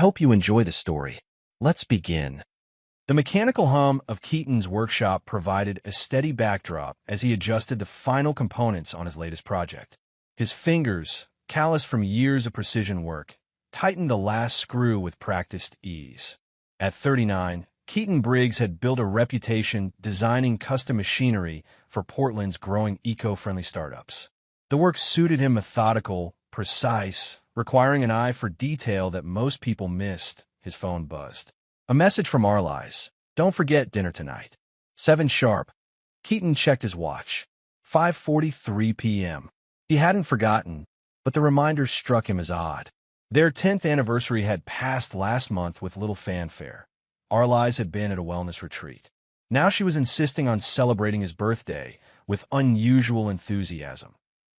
hope you enjoy the story. Let's begin. The mechanical hum of Keaton's workshop provided a steady backdrop as he adjusted the final components on his latest project. His fingers, calloused from years of precision work, tightened the last screw with practiced ease. At 39, Keaton Briggs had built a reputation designing custom machinery for Portland's growing eco-friendly startups. The work suited him: methodical, precise, requiring an eye for detail that most people missed. His phone buzzed. A message from Arlize. "Don't forget dinner tonight. 7 sharp." Keaton checked his watch. 5:43 p.m. He hadn't forgotten, but the reminder struck him as odd. Their 10th anniversary had passed last month with little fanfare. Arlize had been at a wellness retreat. Now she was insisting on celebrating his birthday with unusual enthusiasm.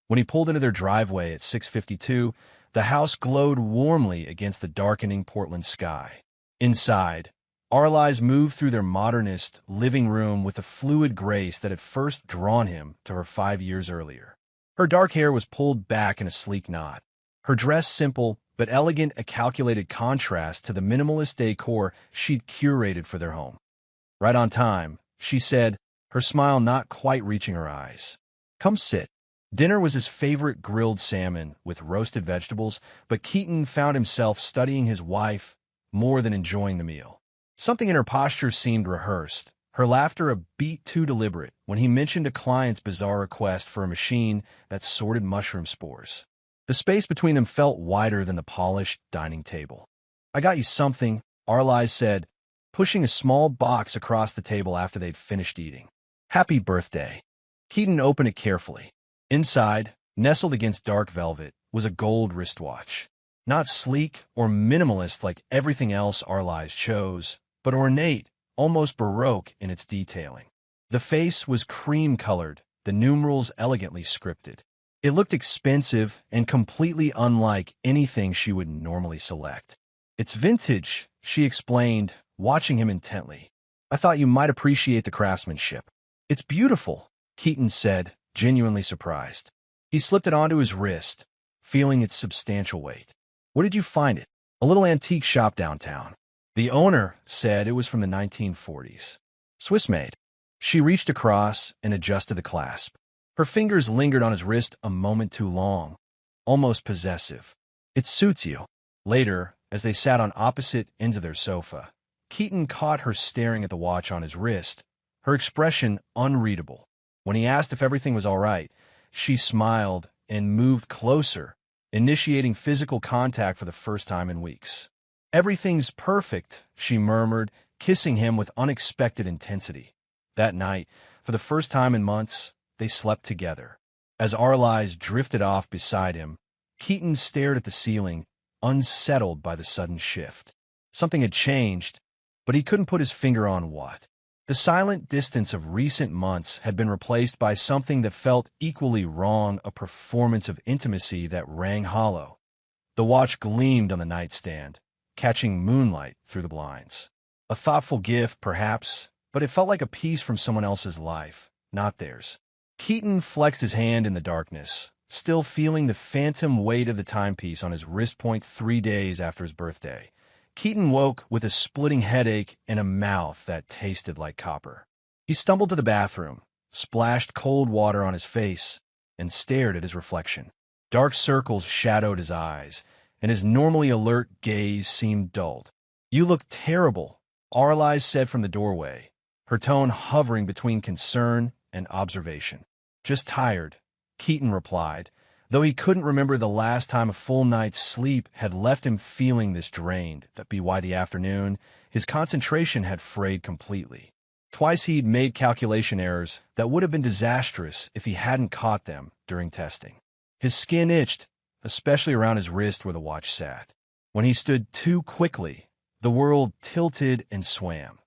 When he pulled into their driveway at 6:52, the house glowed warmly against the darkening Portland sky. Inside, Arlize moved through their modernist living room with a fluid grace that had first drawn him to her 5 years earlier. Her dark hair was pulled back in a sleek knot. Her dress simple but elegant, a calculated contrast to the minimalist decor she'd curated for their home. "Right on time," she said, her smile not quite reaching her eyes. "Come sit." Dinner was his favorite: grilled salmon with roasted vegetables, but Keaton found himself studying his wife more than enjoying the meal. Something in her posture seemed rehearsed, her laughter a beat too deliberate when he mentioned a client's bizarre request for a machine that sorted mushroom spores. The space between them felt wider than the polished dining table. "I got you something," Arlize said, pushing a small box across the table after they'd finished eating. "Happy birthday." Keaton opened it carefully. Inside, nestled against dark velvet, was a gold wristwatch. Not sleek or minimalist like everything else Arlize chose, but ornate, almost baroque in its detailing. The face was cream-colored, the numerals elegantly scripted. It looked expensive and completely unlike anything she would normally select. "It's vintage," she explained, watching him intently. "I thought you might appreciate the craftsmanship." "It's beautiful," Keaton said, genuinely surprised. He slipped it onto his wrist, feeling its substantial weight. "Where did you find it?" "A little antique shop downtown." The owner said it was from the 1940s. "Swiss-made." She reached across and adjusted the clasp. Her fingers lingered on his wrist a moment too long, almost possessive. "It suits you." Later, as they sat on opposite ends of their sofa, Keaton caught her staring at the watch on his wrist, her expression unreadable. When he asked if everything was all right, she smiled and moved closer, initiating physical contact for the first time in weeks. "Everything's perfect," she murmured, kissing him with unexpected intensity. That night, for the first time in months, they slept together. As Arlize drifted off beside him, Keaton stared at the ceiling, unsettled by the sudden shift. Something had changed, but he couldn't put his finger on what. The silent distance of recent months had been replaced by something that felt equally wrong: a performance of intimacy that rang hollow. The watch gleamed on the nightstand, catching moonlight through the blinds. A thoughtful gift, perhaps, but it felt like a piece from someone else's life, not theirs. Keaton flexed his hand in the darkness, still feeling the phantom weight of the timepiece on his wrist point 3 days after his birthday. Keaton woke with a splitting headache and a mouth that tasted like copper. He stumbled to the bathroom, splashed cold water on his face, and stared at his reflection. Dark circles shadowed his eyes, and his normally alert gaze seemed dulled. "You look terrible," Arlize said from the doorway, her tone hovering between concern and observation. "Just tired," Keaton replied, though he couldn't remember the last time a full night's sleep had left him feeling this drained. That be why the afternoon, his concentration had frayed completely. Twice he'd made calculation errors that would have been disastrous if he hadn't caught them during testing. His skin itched, especially around his wrist where the watch sat. When he stood too quickly, the world tilted and swam.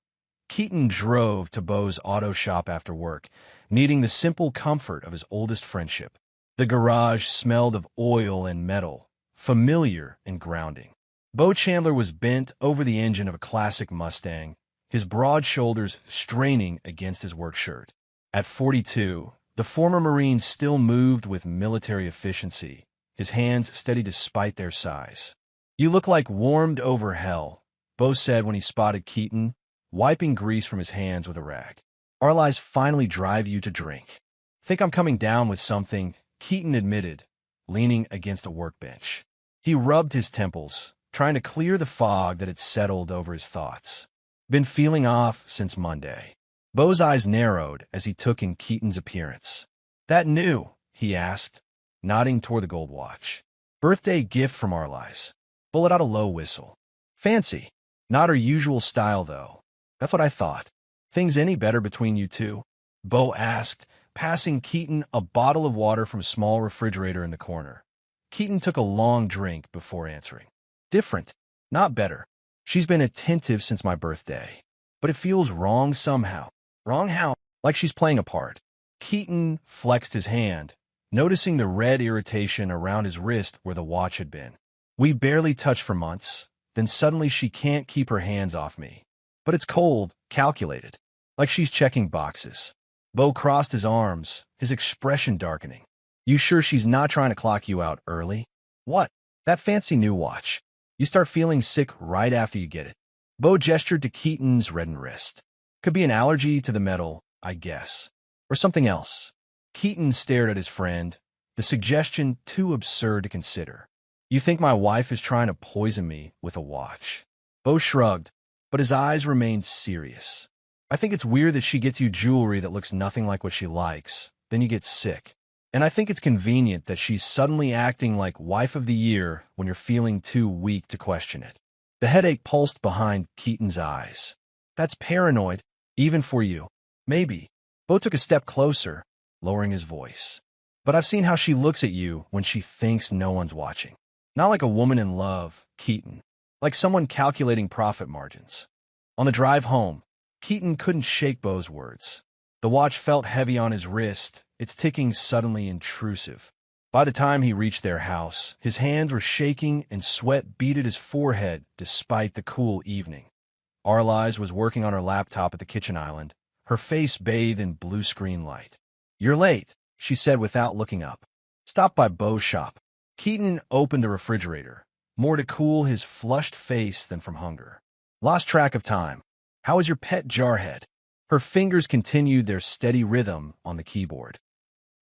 Keaton drove to Beau's auto shop after work, needing the simple comfort of his oldest friendship. The garage smelled of oil and metal, familiar and grounding. Beau Chandler was bent over the engine of a classic Mustang, his broad shoulders straining against his work shirt. At 42, the former Marine still moved with military efficiency, his hands steady despite their size. "You look like warmed over hell," Bo said when he spotted Keaton, wiping grease from his hands with a rag. "Our lies finally drive you to drink." "Think I'm coming down with something," Keaton admitted, leaning against a workbench. He rubbed his temples, trying to clear the fog that had settled over his thoughts. "Been feeling off since Monday." Bo's eyes narrowed as he took in Keaton's appearance. "That new?" he asked, nodding toward the gold watch. "Birthday gift from Arlize." Bo let out a low whistle. "Fancy. Not our usual style, though." "That's what I thought." "Things any better between you two?" Bo asked, passing Keaton a bottle of water from a small refrigerator in the corner. Keaton took a long drink before answering. "Different. Not better. She's been attentive since my birthday. But it feels wrong somehow." "Wrong how?" "Like she's playing a part." Keaton flexed his hand, noticing the red irritation around his wrist where the watch had been. "We barely touched for months, then suddenly she can't keep her hands off me. But it's cold, calculated. Like she's checking boxes." Bo crossed his arms, his expression darkening. "You sure she's not trying to clock you out early?" "What?" "That fancy new watch. You start feeling sick right after you get it." Bo gestured to Keaton's reddened wrist. "Could be an allergy to the metal, I guess. Or something else." Keaton stared at his friend, the suggestion too absurd to consider. "You think my wife is trying to poison me with a watch?" Bo shrugged, but his eyes remained serious. "I think it's weird that she gets you jewelry that looks nothing like what she likes, then you get sick. And I think it's convenient that she's suddenly acting like wife of the year when you're feeling too weak to question it." The headache pulsed behind Keaton's eyes. "That's paranoid, even for you." "Maybe." Bo took a step closer, lowering his voice. "But I've seen how she looks at you when she thinks no one's watching. Not like a woman in love, Keaton. Like someone calculating profit margins." On the drive home, Keaton couldn't shake Bo's words. The watch felt heavy on his wrist, its ticking suddenly intrusive. By the time he reached their house, his hands were shaking and sweat beaded his forehead despite the cool evening. Arlize was working on her laptop at the kitchen island, her face bathed in blue screen light. "You're late," she said without looking up. "Stop by Bo's shop." Keaton opened a refrigerator, more to cool his flushed face than from hunger. "Lost track of time. How is your pet Jarhead?" Her fingers continued their steady rhythm on the keyboard.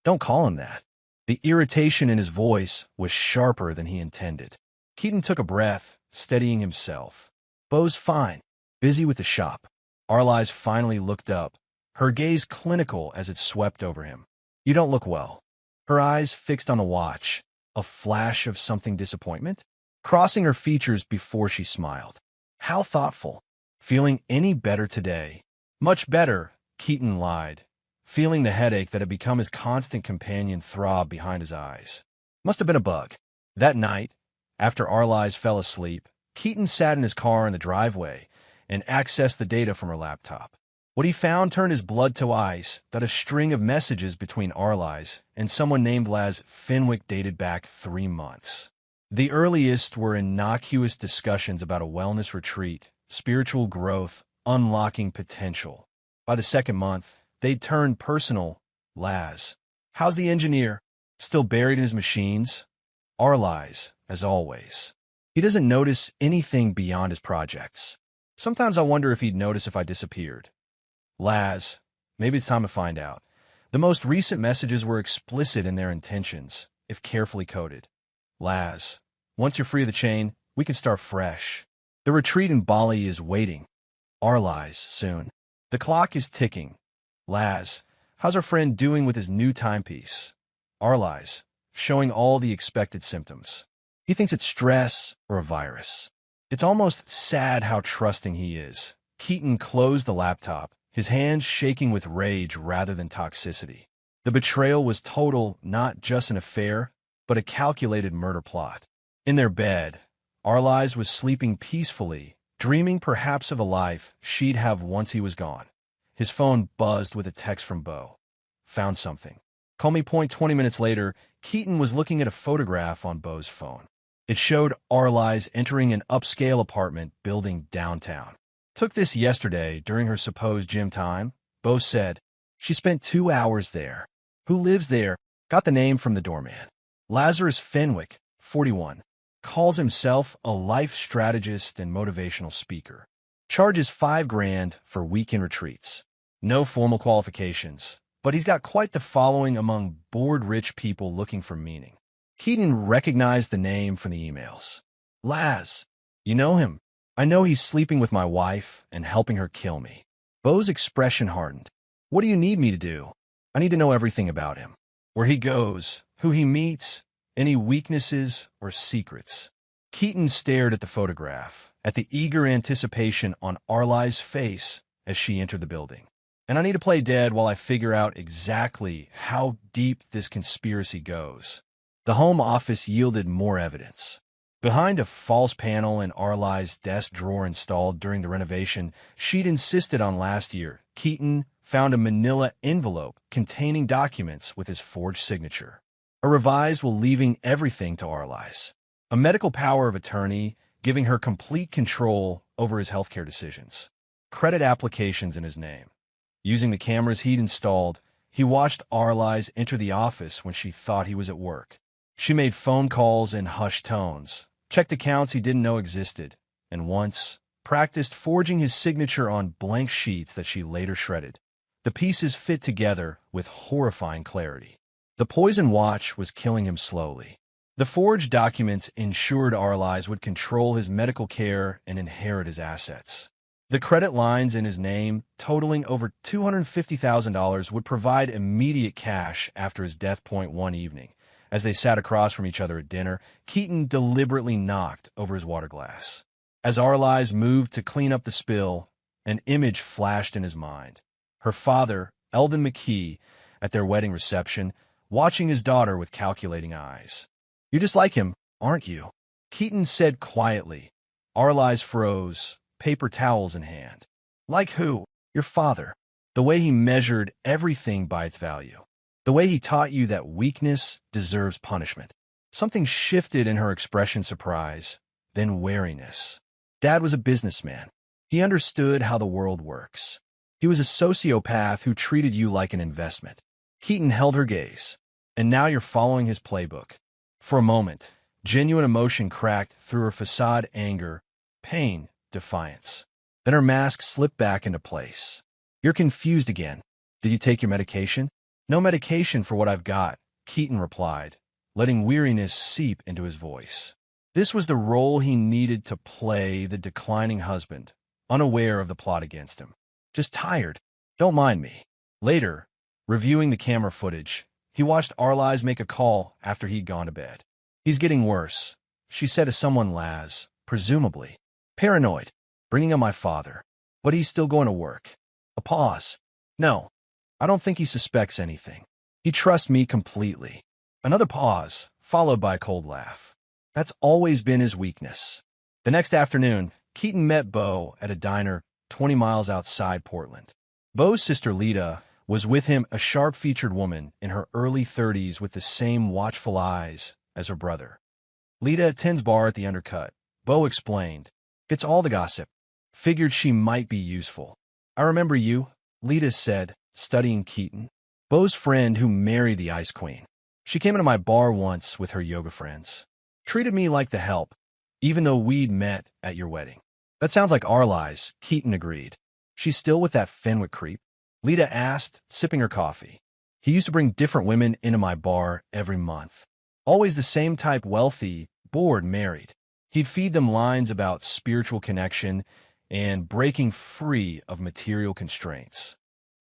"Don't call him that." The irritation in his voice was sharper than he intended. Keaton took a breath, steadying himself. "Bo's fine. Busy with the shop." Arlize finally looked up, her gaze clinical as it swept over him. "You don't look well." Her eyes fixed on the watch, a flash of something disappointment, crossing her features before she smiled. "How thoughtful. Feeling any better today?" "Much better," Keaton lied, feeling the headache that had become his constant companion throb behind his eyes. Must have been a bug. That night, after Arlize fell asleep, Keaton sat in his car in the driveway and accessed the data from her laptop. What he found turned his blood to ice, that a string of messages between Arlize and someone named Laz Fenwick dated back 3 months. The earliest were innocuous discussions about a wellness retreat, spiritual growth, unlocking potential. By the second month, they'd turned personal. "Laz, how's the engineer? Still buried in his machines?" "Arlize, as always. He doesn't notice anything beyond his projects. Sometimes I wonder if he'd notice if I disappeared." "Laz, maybe it's time to find out." The most recent messages were explicit in their intentions, if carefully coded. "Laz, once you're free of the chain, we can start fresh. The retreat in Bali is waiting. Arlize, soon. The clock is ticking. Laz, how's our friend doing with his new timepiece?" Arlize, showing all the expected symptoms. "He thinks it's stress or a virus." It's almost sad how trusting he is. Keaton closed the laptop, his hands shaking with rage rather than toxicity. The betrayal was total, not just an affair, but a calculated murder plot. In their bed, Arlize was sleeping peacefully, dreaming perhaps of a life she'd have once he was gone. His phone buzzed with a text from Bo. "Found something. Call me point 20 minutes later." Keaton was looking at a photograph on Bo's phone. It showed Arlize entering an upscale apartment building downtown. "Took this yesterday during her supposed gym time," Bo said. "She spent 2 hours there." "Who lives there?" "Got the name from the doorman. Lazarus Fenwick, 41. calls himself a life strategist and motivational speaker. Charges $5,000 for weekend retreats. No formal qualifications, but he's got quite the following among bored rich people looking for meaning. Keaton recognized the name from the emails. Laz, you know him? I know he's sleeping with my wife and helping her kill me. Beau's expression hardened. What do you need me to do? I need to know everything about him. Where he goes, who he meets, any weaknesses or secrets. Keaton stared at the photograph, at the eager anticipation on Arli's face as she entered the building. And I need to play dead while I figure out exactly how deep this conspiracy goes. The home office yielded more evidence. Behind a false panel in Arli's desk drawer installed during the renovation she'd insisted on last year, Keaton found a manila envelope containing documents with his forged signature. A revised will leaving everything to Arli's. A medical power of attorney giving her complete control over his healthcare decisions. Credit applications in his name. Using the cameras he'd installed, he watched Arli's enter the office when she thought he was at work. She made phone calls in hushed tones, checked accounts he didn't know existed, and once practiced forging his signature on blank sheets that she later shredded. The pieces fit together with horrifying clarity. The poison watch was killing him slowly. The forged documents ensured Arli's would control his medical care and inherit his assets. The credit lines in his name, totaling over $250,000, would provide immediate cash after his death. One evening, as they sat across from each other at dinner, Keaton deliberately knocked over his water glass. As Arli's moved to clean up the spill, an image flashed in his mind. Her father, Eldon McKee, at their wedding reception, watching his daughter with calculating eyes. "You're just like him, aren't you?" Keaton said quietly. Arli's froze, paper towels in hand. "Like who?" "Your father. The way he measured everything by its value. The way he taught you that weakness deserves punishment." Something shifted in her expression: surprise, then wariness. Dad was a businessman. He understood how the world works. He was a sociopath who treated you like an investment. Keaton held her gaze. "And now you're following his playbook." For a moment, genuine emotion cracked through her facade: anger, pain, defiance. Then her mask slipped back into place. "You're confused again. Did you take your medication?" "No medication for what I've got," Keaton replied, letting weariness seep into his voice. This was the role he needed to play: the declining husband, unaware of the plot against him. "Just tired. Don't mind me." Later, reviewing the camera footage, he watched Arli's make a call after he'd gone to bed. "He's getting worse," she said to someone, Laz, presumably. "Paranoid, bringing on my father. But he's still going to work." A pause. "No, I don't think he suspects anything. He trusts me completely." Another pause, followed by a cold laugh. "That's always been his weakness." The next afternoon, Keaton met Beau at a diner 20 miles outside Portland. Beau's sister Lita was with him, a sharp-featured woman in her early 30s with the same watchful eyes as her brother. "Lita attends bar at the Undercut," Beau explained. "It's all the gossip. Figured she might be useful." "I remember you," Lita said, studying Keaton. "Beau's friend who married the Ice Queen. She came into my bar once with her yoga friends. Treated me like the help, even though we'd met at your wedding." "That sounds like Arli's," Keaton agreed. "She's still with that Fenwick creep?" Lita asked, sipping her coffee. "He used to bring different women into my bar every month. Always the same type: wealthy, bored, married. He'd feed them lines about spiritual connection and breaking free of material constraints.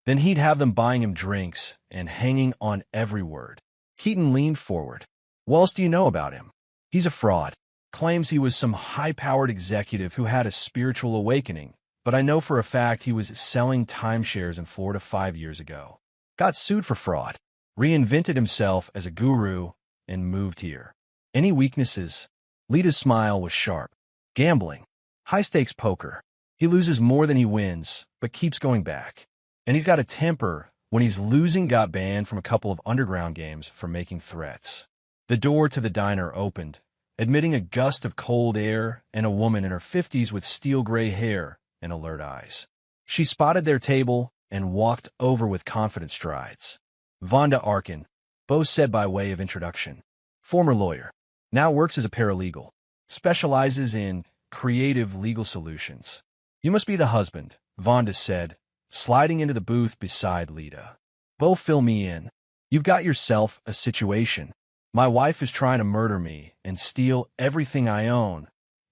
Then he'd have them buying him drinks and hanging on every word." Keaton leaned forward. "What else do you know about him?" "He's a fraud. Claims he was some high-powered executive who had a spiritual awakening, but I know for a fact he was selling timeshares in Florida 5 years ago. Got sued for fraud. Reinvented himself as a guru and moved here." "Any weaknesses?" Lita's smile was sharp. "Gambling. High-stakes poker. He loses more than he wins, but keeps going back. And he's got a temper. When he's losing, got banned from a couple of underground games for making threats." The door to the diner opened, admitting a gust of cold air and a woman in her 50s with steel-gray hair and alert eyes. She spotted their table and walked over with confident strides. "Vonda Arkin," Beau said by way of introduction. "Former lawyer. Now works as a paralegal." specializes in creative legal solutions. You must be the husband, Vonda said, sliding into the booth beside Lita. Bo, fill me in. You've got yourself a situation. My wife is trying to murder me and steal everything I own,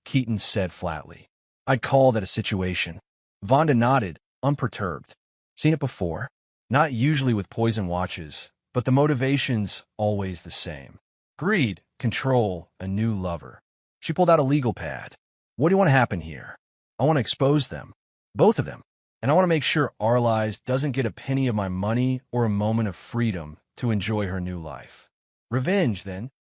Keaton said flatly. I'd call that a situation. Vonda nodded, unperturbed. Seen it before? Not usually with poison watches, but the motivation's always the same. Greed, control, a new lover. She pulled out a legal pad. What do you want to happen here? I want to expose them. Both of them. And I want to make sure Arlize doesn't get a penny of my money or a moment of freedom to enjoy her new life. Revenge, then.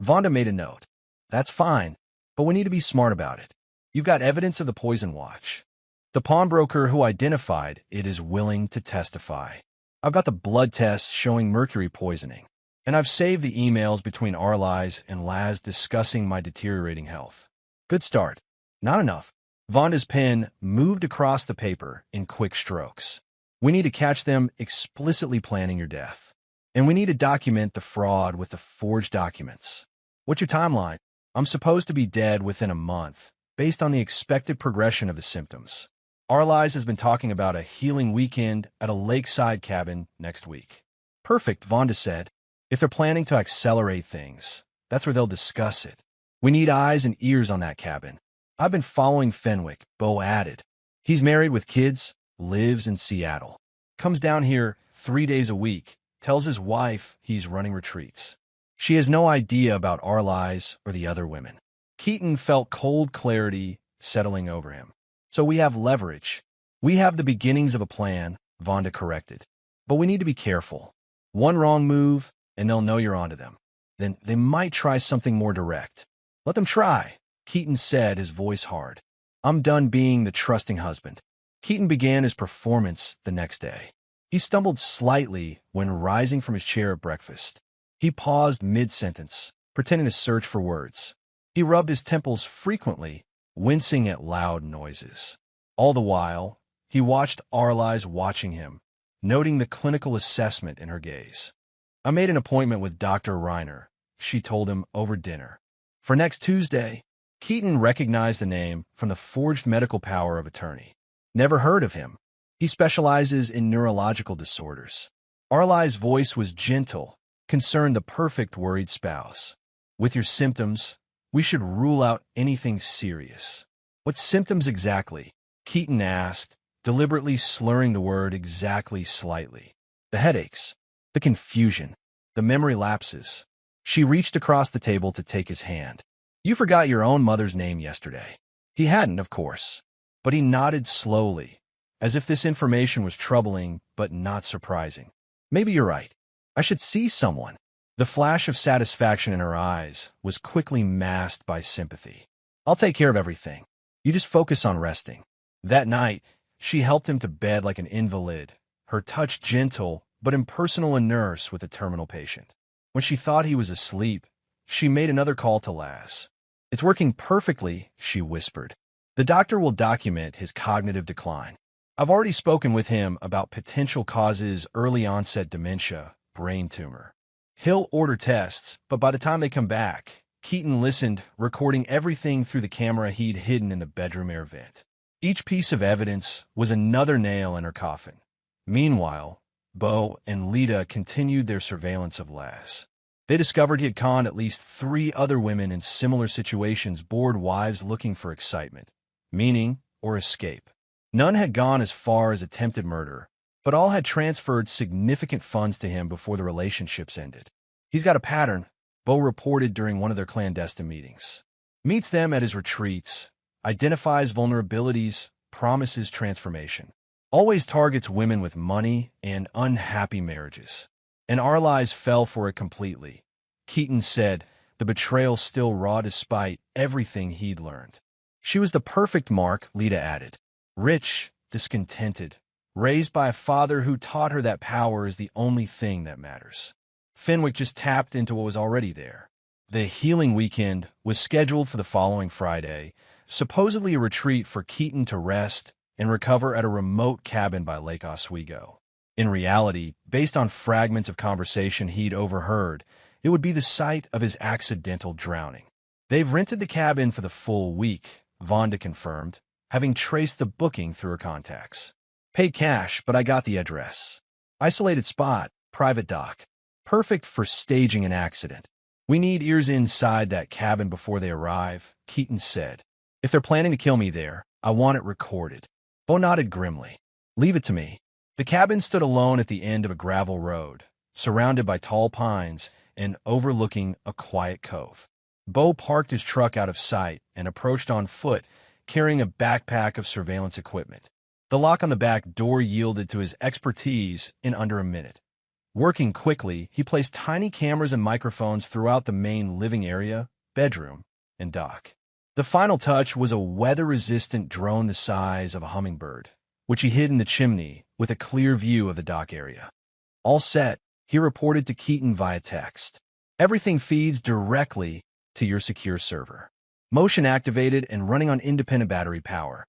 Vonda made a note. That's fine, but we need to be smart about it. You've got evidence of the poison watch. The pawnbroker who identified it is willing to testify. I've got the blood tests showing mercury poisoning, and I've saved the emails between Arlize and Laz discussing my deteriorating health. Good start. Not enough. Vonda's pen moved across the paper in quick strokes. We need to catch them explicitly planning your death. And we need to document the fraud with the forged documents. What's your timeline? I'm supposed to be dead within a month, based on the expected progression of the symptoms. Arlize has been talking about a healing weekend at a lakeside cabin next week. Perfect, Vonda said. If they're planning to accelerate things, that's where they'll discuss it. We need eyes and ears on that cabin. I've been following Fenwick, Bo added. He's married with kids, lives in Seattle. Comes down here 3 days a week, tells his wife he's running retreats. She has no idea about Arlize or the other women. Keaton felt cold clarity settling over him. So we have leverage. We have the beginnings of a plan, Vonda corrected. But we need to be careful. One wrong move, and they'll know you're onto them. Then they might try something more direct. Let them try, Keaton said, his voice hard. I'm done being the trusting husband. Keaton began his performance the next day. He stumbled slightly when rising from his chair at breakfast. He paused mid-sentence, pretending to search for words. He rubbed his temples frequently, wincing at loud noises. All the while, he watched Arlize watching him, noting the clinical assessment in her gaze. I made an appointment with Dr. Reiner, she told him over dinner. For next Tuesday, Keaton recognized the name from the forged medical power of attorney. Never heard of him. He specializes in neurological disorders. Arlize's voice was gentle, concerned the perfect worried spouse. With your symptoms, we should rule out anything serious. What symptoms exactly? Keaton asked, deliberately slurring the word exactly slightly. The headaches, the confusion, the memory lapses. She reached across the table to take his hand. You forgot your own mother's name yesterday. He hadn't, of course, but he nodded slowly, as if this information was troubling but not surprising. Maybe you're right. I should see someone. The flash of satisfaction in her eyes was quickly masked by sympathy. I'll take care of everything. You just focus on resting. That night, she helped him to bed like an invalid, her touch gentle but impersonal, a nurse with a terminal patient. When she thought he was asleep, she made another call to Laz. It's working perfectly, she whispered. The doctor will document his cognitive decline. I've already spoken with him about potential causes: early onset dementia, brain tumor. He'll order tests, but by the time they come back, Keaton listened, recording everything through the camera he'd hidden in the bedroom air vent. Each piece of evidence was another nail in her coffin. Meanwhile, Bo and Lita continued their surveillance of Laz. They discovered he had conned at least 3 other women in similar situations, bored wives looking for excitement, meaning, or escape. None had gone as far as attempted murder, but all had transferred significant funds to him before the relationships ended. He's got a pattern, Bo reported during one of their clandestine meetings. Meets them at his retreats, identifies vulnerabilities, promises transformation. Always targets women with money and unhappy marriages. And Arlize fell for it completely. Keaton said, the betrayal still raw despite everything he'd learned. She was the perfect mark, Lita added. Rich, discontented, raised by a father who taught her that power is the only thing that matters. Fenwick just tapped into what was already there. The healing weekend was scheduled for the following Friday, supposedly a retreat for Keaton to rest and recover at a remote cabin by Lake Oswego. In reality, based on fragments of conversation he'd overheard, it would be the site of his accidental drowning. They've rented the cabin for the full week, Vonda confirmed, having traced the booking through her contacts. Paid cash, but I got the address. Isolated spot, private dock. Perfect for staging an accident. We need ears inside that cabin before they arrive, Keaton said. If they're planning to kill me there, I want it recorded. Bo nodded grimly. Leave it to me. The cabin stood alone at the end of a gravel road, surrounded by tall pines and overlooking a quiet cove. Bo parked his truck out of sight and approached on foot, carrying a backpack of surveillance equipment. The lock on the back door yielded to his expertise in under a minute. Working quickly, he placed tiny cameras and microphones throughout the main living area, bedroom, and dock. The final touch was a weather-resistant drone the size of a hummingbird, which he hid in the chimney with a clear view of the dock area. All set, he reported to Keaton via text. Everything feeds directly to your secure server. Motion activated and running on independent battery power.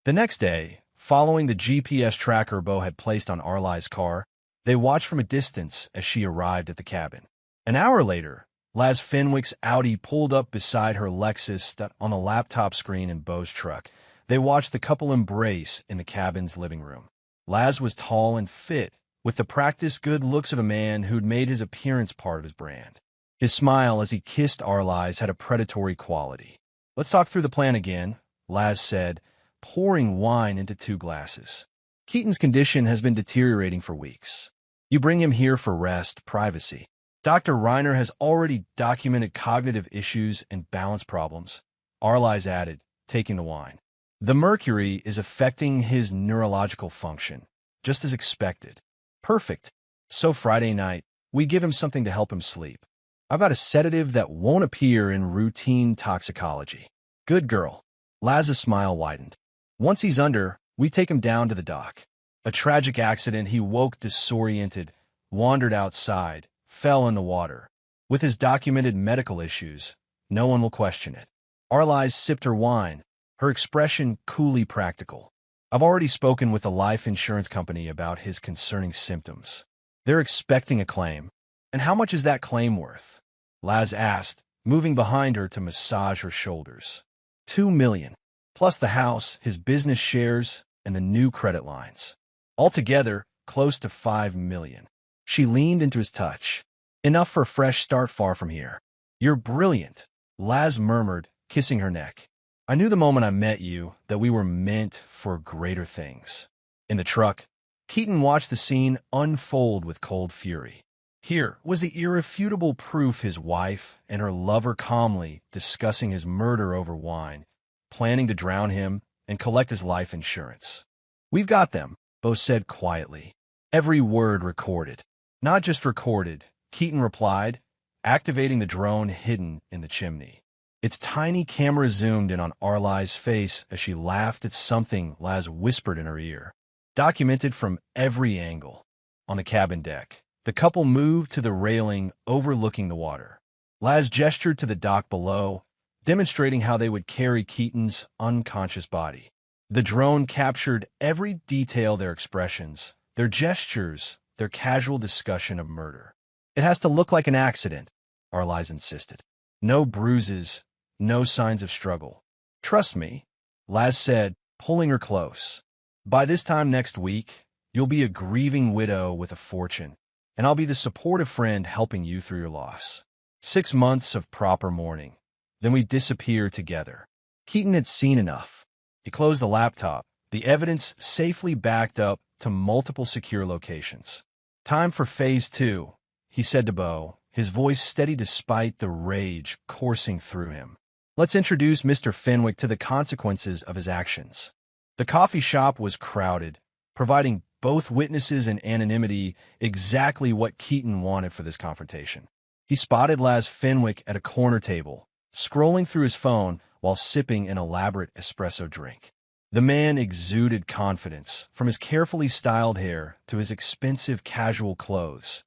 The next day, following the GPS tracker Bo had placed on Arlai's car, they watched from a distance as she arrived at the cabin. An hour later, Laz Fenwick's Audi pulled up beside her Lexus on the laptop screen in Bo's truck. They watched the couple embrace in the cabin's living room. Laz was tall and fit, with the practiced good looks of a man who'd made his appearance part of his brand. His smile as he kissed Arlai's had a predatory quality. Let's talk through the plan again, Laz said, pouring wine into 2 glasses. Keaton's condition has been deteriorating for weeks. You bring him here for rest, privacy. Dr. Reiner has already documented cognitive issues and balance problems, Arlai's added, taking the wine. The mercury is affecting his neurological function, just as expected. Perfect. So Friday night, we give him something to help him sleep. I've got a sedative that won't appear in routine toxicology. Good girl. Laz's smile widened. Once he's under, we take him down to the dock. A tragic accident, he woke disoriented, wandered outside, fell in the water. With his documented medical issues, no one will question it. Arlai sipped her wine, her expression coolly practical. I've already spoken with the life insurance company about his concerning symptoms. They're expecting a claim. And how much is that claim worth? Laz asked, moving behind her to massage her shoulders. $2 million, plus the house, his business shares, and the new credit lines. Altogether, close to $5 million. She leaned into his touch. Enough for a fresh start far from here. You're brilliant, Laz murmured, kissing her neck. I knew the moment I met you that we were meant for greater things. In the truck, Keaton watched the scene unfold with cold fury. Here was the irrefutable proof: his wife and her lover calmly discussing his murder over wine, planning to drown him and collect his life insurance. We've got them, Bo said quietly. Every word recorded. Not just recorded, Keaton replied, activating the drone hidden in the chimney. Its tiny camera zoomed in on Arlai's face as she laughed at something Laz whispered in her ear. Documented from every angle. On the cabin deck, the couple moved to the railing overlooking the water. Laz gestured to the dock below, demonstrating how they would carry Keaton's unconscious body. The drone captured every detail: their expressions, their gestures, their casual discussion of murder. It has to look like an accident, Arlai insisted. No bruises, no signs of struggle. Trust me, Laz said, pulling her close. By this time next week, you'll be a grieving widow with a fortune, and I'll be the supportive friend helping you through your loss. 6 months of proper mourning. Then we disappear together. Keaton had seen enough. He closed the laptop, the evidence safely backed up to multiple secure locations. Time for phase 2, he said to Bo, his voice steady despite the rage coursing through him. Let's introduce Mr. Fenwick to the consequences of his actions. The coffee shop was crowded, providing both witnesses and anonymity exactly what Keaton wanted for this confrontation. He spotted Laz Fenwick at a corner table, scrolling through his phone while sipping an elaborate espresso drink. The man exuded confidence, from his carefully styled hair to his expensive casual clothes.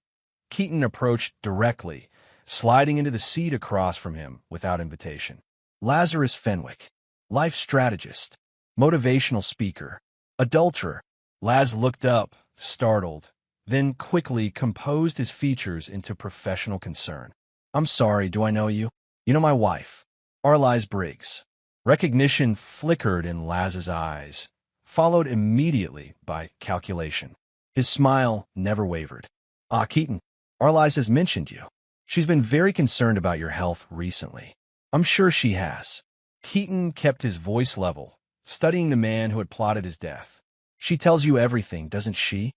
Keaton approached directly, sliding into the seat across from him without invitation. Lazarus Fenwick, life strategist, motivational speaker, adulterer. Laz looked up, startled, then quickly composed his features into professional concern. I'm sorry, do I know you? You know my wife. Arlize Briggs. Recognition flickered in Laz's eyes, followed immediately by calculation. His smile never wavered. Ah, Keaton, Arlize has mentioned you. She's been very concerned about your health recently. I'm sure she has. Keaton kept his voice level, studying the man who had plotted his death. She tells you everything, doesn't she?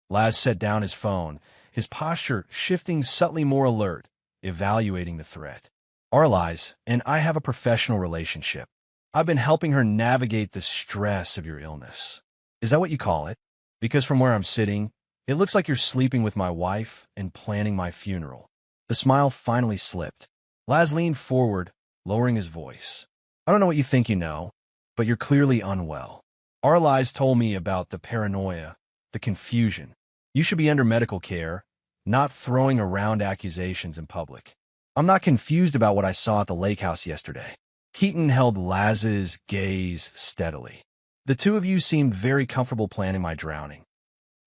Laz set down his phone, his posture shifting subtly more alert, evaluating the threat. Arlize and I have a professional relationship. I've been helping her navigate the stress of your illness. Is that what you call it? Because from where I'm sitting, it looks like you're sleeping with my wife and planning my funeral. The smile finally slipped. Laz leaned forward, lowering his voice. I don't know what you think you know, but you're clearly unwell. Arlize told me about the paranoia, the confusion. You should be under medical care, not throwing around accusations in public. I'm not confused about what I saw at the lake house yesterday. Keaton held Laz's gaze steadily. The two of you seemed very comfortable planning my drowning.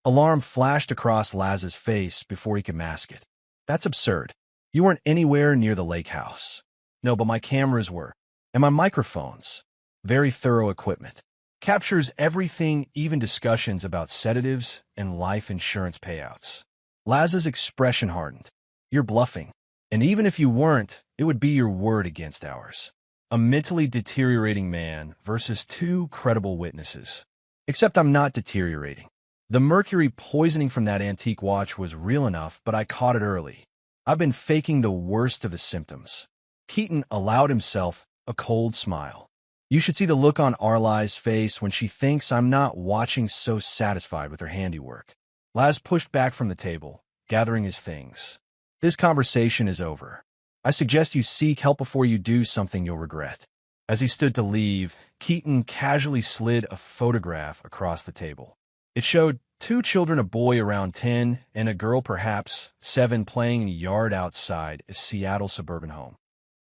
Alarm flashed across Laz's face before he could mask it. That's absurd. You weren't anywhere near the lake house. No, but my cameras were. And my microphones. Very thorough equipment. Captures everything, even discussions about sedatives and life insurance payouts. Laz's expression hardened. You're bluffing. And even if you weren't, it would be your word against ours. A mentally deteriorating man versus two credible witnesses. Except I'm not deteriorating. The mercury poisoning from that antique watch was real enough, but I caught it early. I've been faking the worst of the symptoms. Keaton allowed himself a cold smile. You should see the look on Arlize's face when she thinks I'm not watching, so satisfied with her handiwork. Laz pushed back from the table, gathering his things. This conversation is over. I suggest you seek help before you do something you'll regret. As he stood to leave, Keaton casually slid a photograph across the table. It showed two children, a boy around 10 and a girl perhaps 7, playing in a yard outside a Seattle suburban home.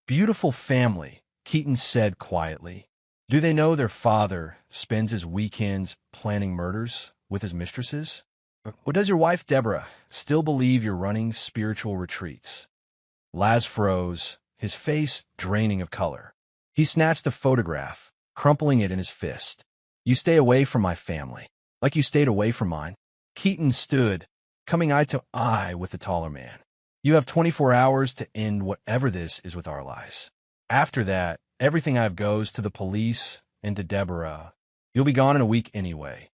Beautiful family, Keaton said quietly. Do they know their father spends his weekends planning murders with his mistresses? Or does your wife, Deborah, still believe you're running spiritual retreats? Laz froze, his face draining of color. He snatched the photograph, crumpling it in his fist. You stay away from my family, like you stayed away from mine. Keaton stood, coming eye to eye with the taller man. You have 24 hours to end whatever this is with Arlize. After that, everything I have goes to the police and to Deborah. You'll be gone in a week anyway.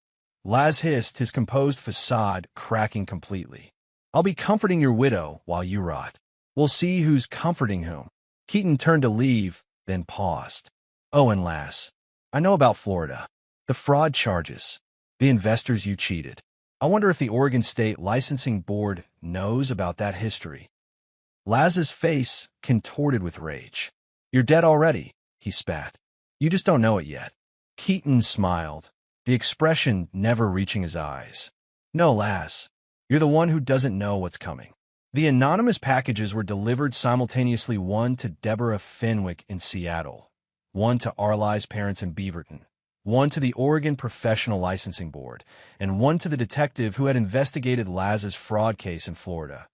Laz hissed, his composed facade cracking completely. I'll be comforting your widow while you rot. We'll see who's comforting whom. Keaton turned to leave, then paused. Oh, and Laz, I know about Florida. The fraud charges. The investors you cheated. I wonder if the Oregon State Licensing Board knows about that history. Laz's face contorted with rage. You're dead already, he spat. You just don't know it yet. Keaton smiled, the expression never reaching his eyes. No, Laz, you're the one who doesn't know what's coming. The anonymous packages were delivered simultaneously, one to Deborah Fenwick in Seattle, one to Arlize's parents in Beaverton, one to the Oregon Professional Licensing Board, and one to the detective who had investigated Laz's fraud case in Florida.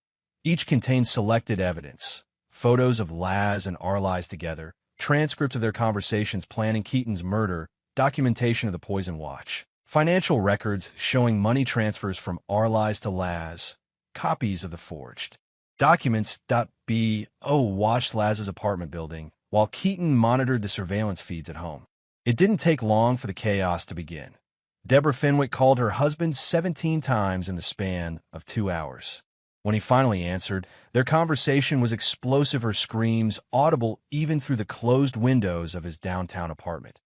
Each contained selected evidence, photos of Laz and Arlize together, transcripts of their conversations planning Keaton's murder, documentation of the poison watch, financial records showing money transfers from Arlize to Laz, copies of the forged documents. B.O. watched Laz's apartment building, while Keaton monitored the surveillance feeds at home. It didn't take long for the chaos to begin. Deborah Fenwick called her husband 17 times in the span of 2 hours. When he finally answered, their conversation was explosive, her screams audible even through the closed windows of his downtown apartment.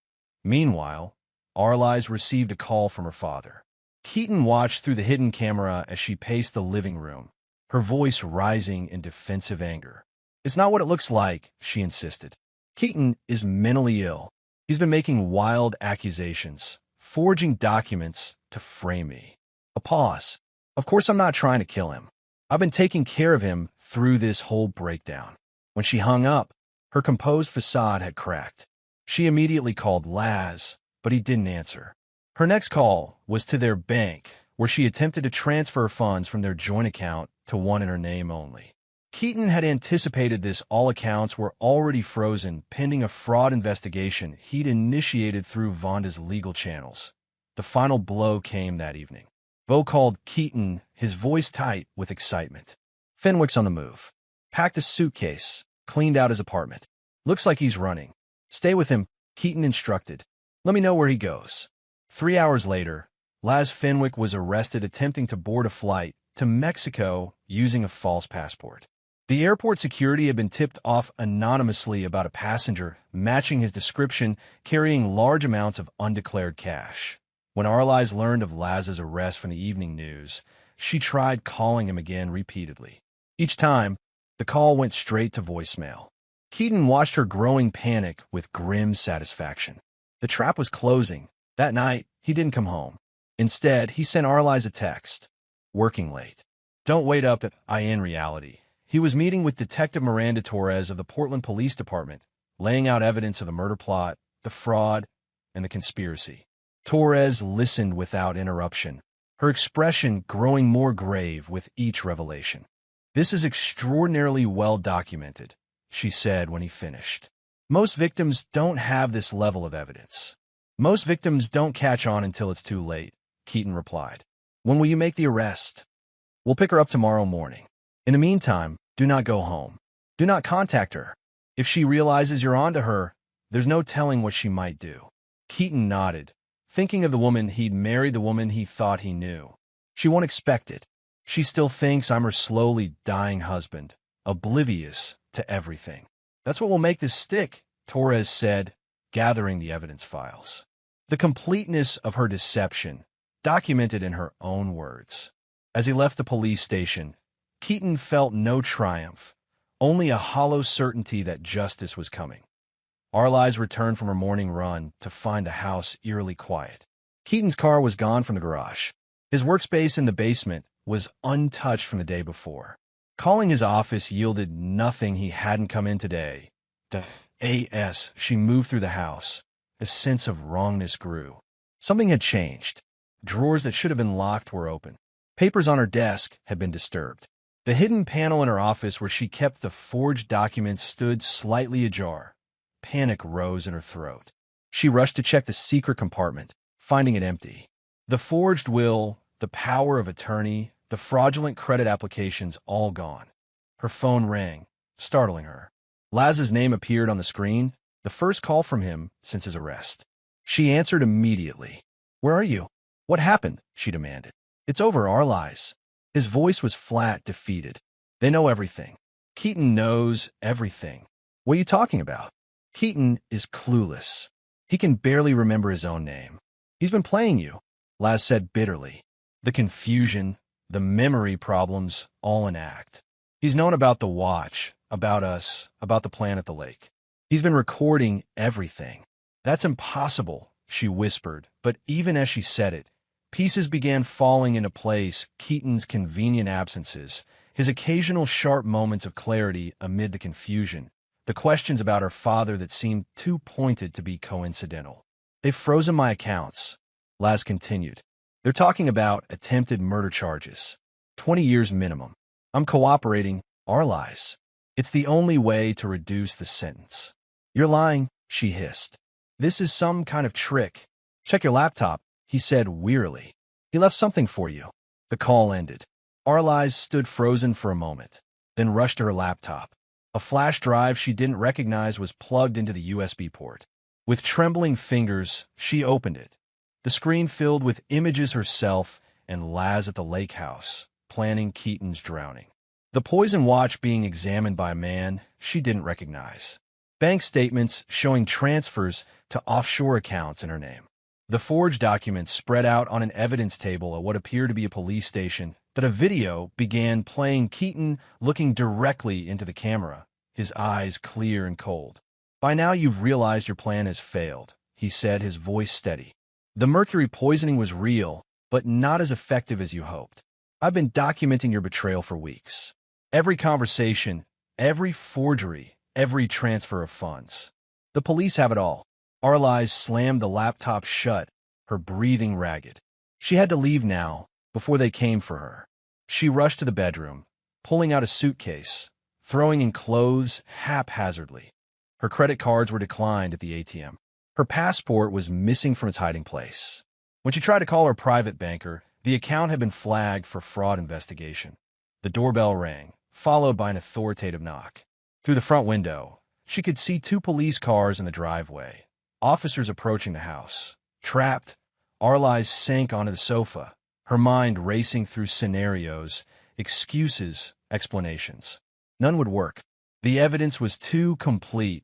Meanwhile, Arlize received a call from her father. Keaton watched through the hidden camera as she paced the living room, her voice rising in defensive anger. It's not what it looks like, she insisted. Keaton is mentally ill. He's been making wild accusations, forging documents to frame me. A pause. Of course I'm not trying to kill him. I've been taking care of him through this whole breakdown. When she hung up, her composed facade had cracked. She immediately called Laz, but he didn't answer. Her next call was to their bank, where she attempted to transfer funds from their joint account to one in her name only. Keaton had anticipated this. All accounts were already frozen, pending a fraud investigation he'd initiated through Vonda's legal channels. The final blow came that evening. Bo called Keaton, his voice tight with excitement. Fenwick's on the move. Packed a suitcase, cleaned out his apartment. Looks like he's running. Stay with him, Keaton instructed. Let me know where he goes. 3 hours later, Laz Fenwick was arrested attempting to board a flight to Mexico using a false passport. The airport security had been tipped off anonymously about a passenger matching his description carrying large amounts of undeclared cash. When Arlize learned of Laz's arrest from the evening news, she tried calling him again repeatedly. Each time, the call went straight to voicemail. Keaton watched her growing panic with grim satisfaction. The trap was closing. That night, he didn't come home. Instead, he sent Arlize a text. Working late. Don't wait up at in reality. He was meeting with Detective Miranda Torres of the Portland Police Department, laying out evidence of the murder plot, the fraud, and the conspiracy. Torres listened without interruption, her expression growing more grave with each revelation. This is extraordinarily well documented, she said when he finished. Most victims don't have this level of evidence. Most victims don't catch on until it's too late, Keaton replied. When will you make the arrest? We'll pick her up tomorrow morning. In the meantime, do not go home. Do not contact her. If she realizes you're onto her, there's no telling what she might do. Keaton nodded, thinking of the woman he'd married, the woman he thought he knew. She won't expect it. She still thinks I'm her slowly dying husband, oblivious to everything. That's what will make this stick, Torres said, gathering the evidence files. The completeness of her deception, documented in her own words. As he left the police station, Keaton felt no triumph, only a hollow certainty that justice was coming. Arlize returned from her morning run to find the house eerily quiet. Keaton's car was gone from the garage. His workspace in the basement was untouched from the day before. Calling his office yielded nothing. He hadn't come in today. She moved through the house. A sense of wrongness grew. Something had changed. Drawers that should have been locked were open. Papers on her desk had been disturbed. The hidden panel in her office where she kept the forged documents stood slightly ajar. Panic rose in her throat. She rushed to check the secret compartment, finding it empty. The forged will, the power of attorney, the fraudulent credit applications all gone. Her phone rang, startling her. Laz's name appeared on the screen, the first call from him since his arrest. She answered immediately. Where are you? What happened? She demanded. It's over, Arlize. His voice was flat, defeated. They know everything. Keaton knows everything. What are you talking about? Keaton is clueless. He can barely remember his own name. He's been playing you, Laz said bitterly. The confusion, the memory problems, all an act. He's known about the watch, about us, about the plan at the lake. He's been recording everything. That's impossible, she whispered, but even as she said it, pieces began falling into place. Keaton's convenient absences, his occasional sharp moments of clarity amid the confusion, the questions about her father that seemed too pointed to be coincidental. They've frozen my accounts, Laz continued. They're talking about attempted murder charges. 20 years minimum. I'm cooperating, Arlize. It's the only way to reduce the sentence. You're lying, she hissed. This is some kind of trick. Check your laptop, he said wearily. He left something for you. The call ended. Arlize stood frozen for a moment, then rushed to her laptop. A flash drive she didn't recognize was plugged into the USB port. With trembling fingers, she opened it. The screen filled with images herself and Laz at the lake house, planning Keaton's drowning. The poison watch being examined by a man she didn't recognize. Bank statements showing transfers to offshore accounts in her name. The forged documents spread out on an evidence table at what appeared to be a police station. That a video began playing, Keaton looking directly into the camera, his eyes clear and cold. By now you've realized your plan has failed, he said, his voice steady. The mercury poisoning was real, but not as effective as you hoped. I've been documenting your betrayal for weeks. Every conversation, every forgery, every transfer of funds. The police have it all. Arlize slammed the laptop shut, her breathing ragged. She had to leave now, before they came for her. She rushed to the bedroom, pulling out a suitcase, throwing in clothes haphazardly. Her credit cards were declined at the ATM. Her passport was missing from its hiding place. When she tried to call her private banker, the account had been flagged for fraud investigation. The doorbell rang, followed by an authoritative knock. Through the front window, she could see 2 police cars in the driveway, officers approaching the house. Trapped, Arlize sank onto the sofa, her mind racing through scenarios, excuses, explanations. None would work. The evidence was too complete.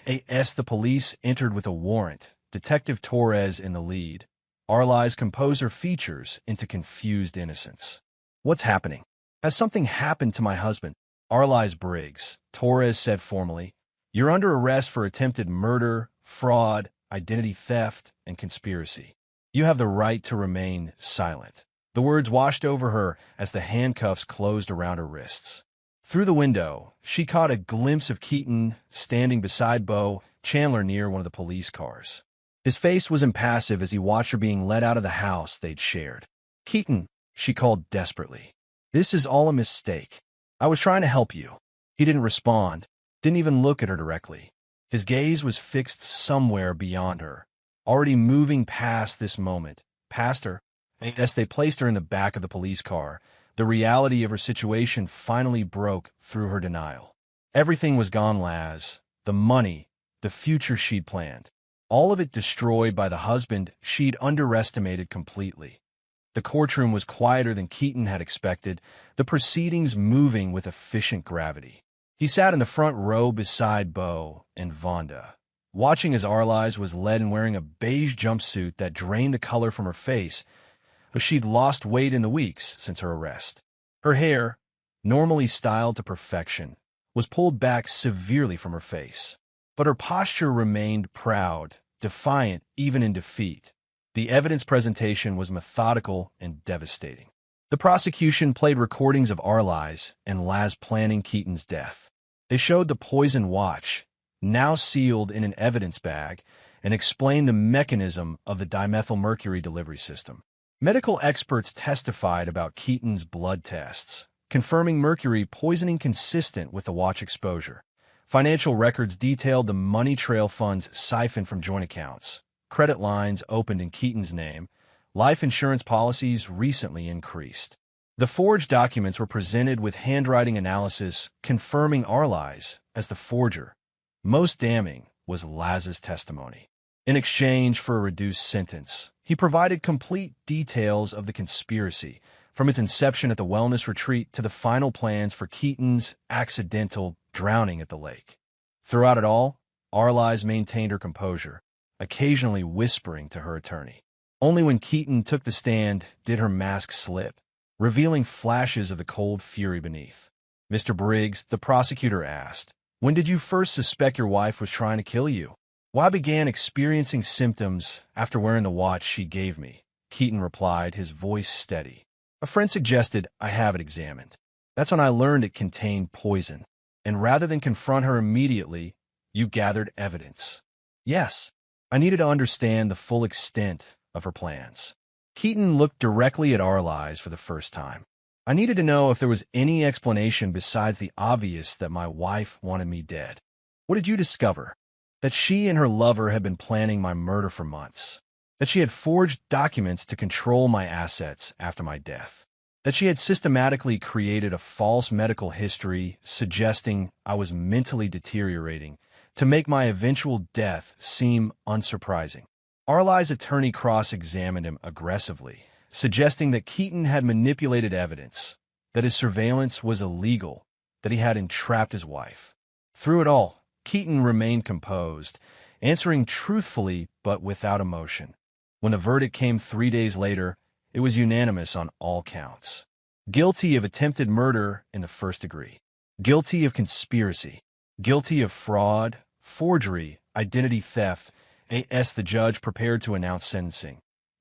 The police entered with a warrant, Detective Torres in the lead. Arlize composed her features into confused innocence. What's happening? Has something happened to my husband? Arlize Briggs, Torres said formally. You're under arrest for attempted murder, fraud, identity theft, and conspiracy. You have the right to remain silent. The words washed over her as the handcuffs closed around her wrists. Through the window, she caught a glimpse of Keaton standing beside Bo Chandler near one of the police cars. His face was impassive as he watched her being led out of the house they'd shared. Keaton, she called desperately. This is all a mistake. I was trying to help you. He didn't respond, didn't even look at her directly. His gaze was fixed somewhere beyond her, already moving past this moment, past her. As they placed her in the back of the police car, the reality of her situation finally broke through her denial. Everything was gone, Laz. The money, the future she'd planned. All of it destroyed by the husband she'd underestimated completely. The courtroom was quieter than Keaton had expected, the proceedings moving with efficient gravity. He sat in the front row beside Bo and Vonda, watching as Arlize was led and wearing a beige jumpsuit that drained the color from her face, but she'd lost weight in the weeks since her arrest. Her hair, normally styled to perfection, was pulled back severely from her face. But her posture remained proud, defiant even in defeat. The evidence presentation was methodical and devastating. The prosecution played recordings of Arlize and Laz planning Keaton's death. They showed the poison watch, now sealed in an evidence bag, and explained the mechanism of the dimethylmercury delivery system. Medical experts testified about Keaton's blood tests, confirming mercury poisoning consistent with the watch exposure. Financial records detailed the money trail funds siphoned from joint accounts, credit lines opened in Keaton's name, life insurance policies recently increased. The forged documents were presented with handwriting analysis confirming Arlize as the forger. Most damning was Laz's testimony. In exchange for a reduced sentence, he provided complete details of the conspiracy, from its inception at the wellness retreat to the final plans for Keaton's accidental drowning at the lake. Throughout it all, Arlize maintained her composure, occasionally whispering to her attorney. Only when Keaton took the stand did her mask slip, revealing flashes of the cold fury beneath. Mr. Briggs, the prosecutor asked, when did you first suspect your wife was trying to kill you? Well, I began experiencing symptoms after wearing the watch she gave me, Keaton replied, his voice steady. A friend suggested I have it examined. That's when I learned it contained poison. And rather than confront her immediately, you gathered evidence. Yes, I needed to understand the full extent of her plans. Keaton looked directly at Arlize for the first time. I needed to know if there was any explanation besides the obvious that my wife wanted me dead. What did you discover? That she and her lover had been planning my murder for months. That she had forged documents to control my assets after my death. That she had systematically created a false medical history suggesting I was mentally deteriorating to make my eventual death seem unsurprising. Arlize's attorney cross-examined him aggressively, suggesting that Keaton had manipulated evidence, that his surveillance was illegal, that he had entrapped his wife. Through it all, Keaton remained composed, answering truthfully but without emotion. When the verdict came 3 days later, it was unanimous on all counts. Guilty of attempted murder in the first degree. Guilty of conspiracy. Guilty of fraud, forgery, identity theft. The judge prepared to announce sentencing.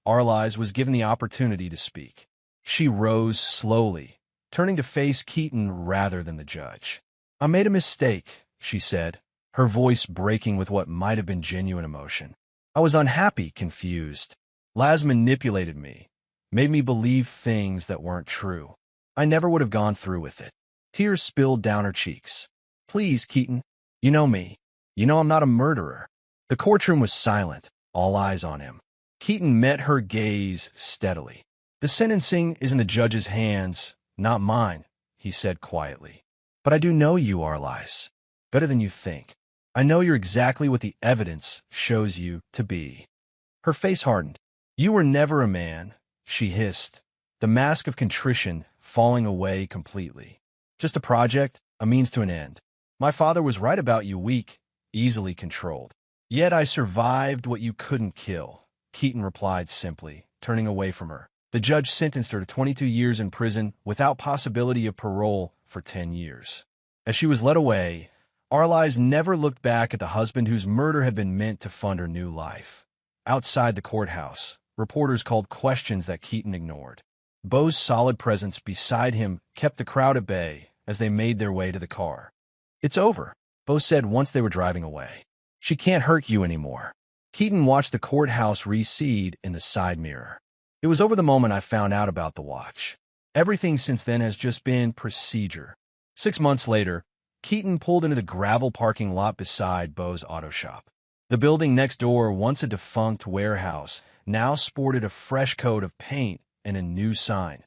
Arlize was given the opportunity to speak. She rose slowly, turning to face Keaton rather than the judge. I made a mistake, she said, her voice breaking with what might have been genuine emotion. I was unhappy, confused. Laz manipulated me, made me believe things that weren't true. I never would have gone through with it. Tears spilled down her cheeks. "Please, Keaton. You know me. You know I'm not a murderer." The courtroom was silent, all eyes on him. Keaton met her gaze steadily. "The sentencing is in the judge's hands, not mine," he said quietly. "But I do know you, Arlies. Better than you think. I know you're exactly what the evidence shows you to be." Her face hardened. "You were never a man," she hissed, the mask of contrition falling away completely. "Just a project, a means to an end. My father was right about you, weak, easily controlled. Yet I survived what you couldn't kill," Keaton replied simply, turning away from her. The judge sentenced her to 22 years in prison without possibility of parole for 10 years. As she was led away, Arlies never looked back at the husband whose murder had been meant to fund her new life. Outside the courthouse, reporters called questions that Keaton ignored. Beau's solid presence beside him kept the crowd at bay as they made their way to the car. "It's over," Beau said once they were driving away. "She can't hurt you anymore." Keaton watched the courthouse recede in the side mirror. "It was over the moment I found out about the watch. Everything since then has just been procedure." 6 months later, Keaton pulled into the gravel parking lot beside Beau's auto shop. The building next door, once a defunct warehouse, now sported a fresh coat of paint and a new sign: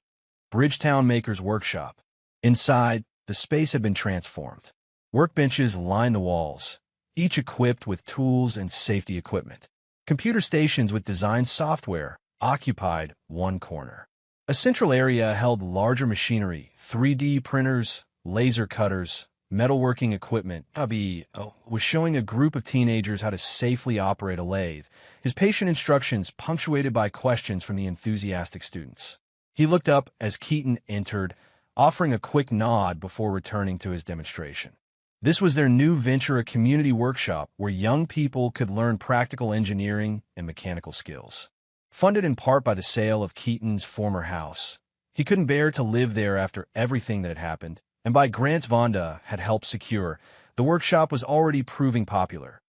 Bridgetown Maker's Workshop. Inside, the space had been transformed. Workbenches lined the walls, each equipped with tools and safety equipment. Computer stations with design software occupied one corner. A central area held larger machinery, 3D printers, laser cutters, metalworking equipment. Hubby was showing a group of teenagers how to safely operate a lathe, his patient instructions punctuated by questions from the enthusiastic students. He looked up as Keaton entered, offering a quick nod before returning to his demonstration. This was their new venture, a community workshop where young people could learn practical engineering and mechanical skills. Funded in part by the sale of Keaton's former house, he couldn't bear to live there after everything that had happened, and by grants Vonda had helped secure, the workshop was already proving popular.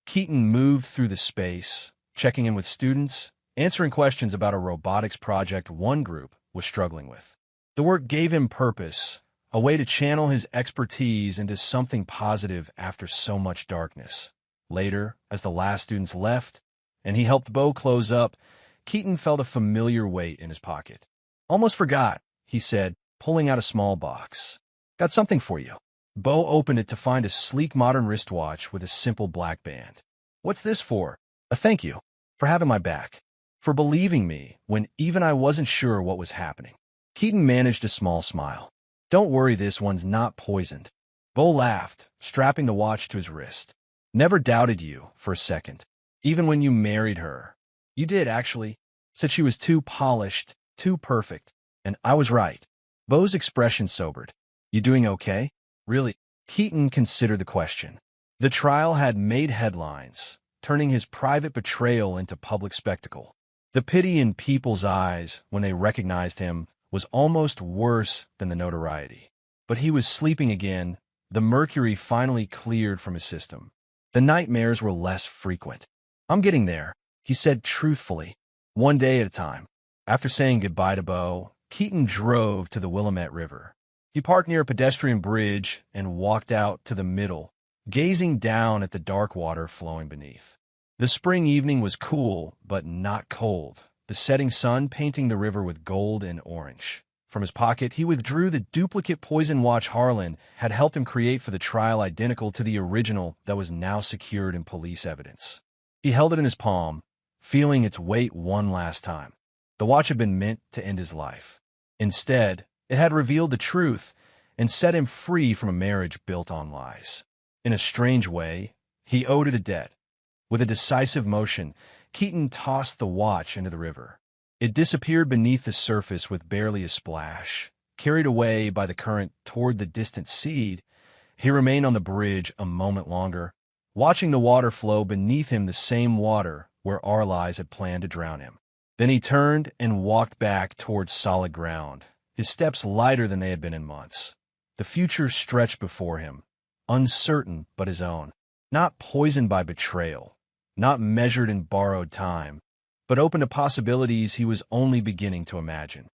Keaton moved through the space, checking in with students, answering questions about a robotics project one group was struggling with. The work gave him purpose, a way to channel his expertise into something positive after so much darkness. Later, as the last students left, and he helped Beau close up, Keaton felt a familiar weight in his pocket. "Almost forgot," he said, pulling out a small box. "Got something for you." Beau opened it to find a sleek modern wristwatch with a simple black band. "What's this for?" "A thank you for having my back, for believing me when even I wasn't sure what was happening." Keaton managed a small smile. "Don't worry, this one's not poisoned." Beau laughed, strapping the watch to his wrist. "Never doubted you for a second, even when you married her. You did, actually. Said she was too polished, too perfect, and I was right." Beau's expression sobered. "You doing okay? Really?" Keaton considered the question. The trial had made headlines, turning his private betrayal into public spectacle. The pity in people's eyes when they recognized him was almost worse than the notoriety. But he was sleeping again. The mercury finally cleared from his system. The nightmares were less frequent. "I'm getting there," he said truthfully, one day at a time. After saying goodbye to Beau, Keaton drove to the Willamette River. He parked near a pedestrian bridge and walked out to the middle, gazing down at the dark water flowing beneath. The spring evening was cool, but not cold, the setting sun painting the river with gold and orange. From his pocket, he withdrew the duplicate poison watch Harlan had helped him create for the trial, identical to the original that was now secured in police evidence. He held it in his palm, feeling its weight one last time. The watch had been meant to end his life. Instead, it had revealed the truth and set him free from a marriage built on lies. In a strange way, he owed it a debt. With a decisive motion, Keaton tossed the watch into the river. It disappeared beneath the surface with barely a splash. Carried away by the current toward the distant sea, he remained on the bridge a moment longer, watching the water flow beneath him, the same water where Arlies had planned to drown him. Then he turned and walked back towards solid ground, his steps lighter than they had been in months. The future stretched before him, uncertain but his own, not poisoned by betrayal, not measured in borrowed time, but open to possibilities he was only beginning to imagine.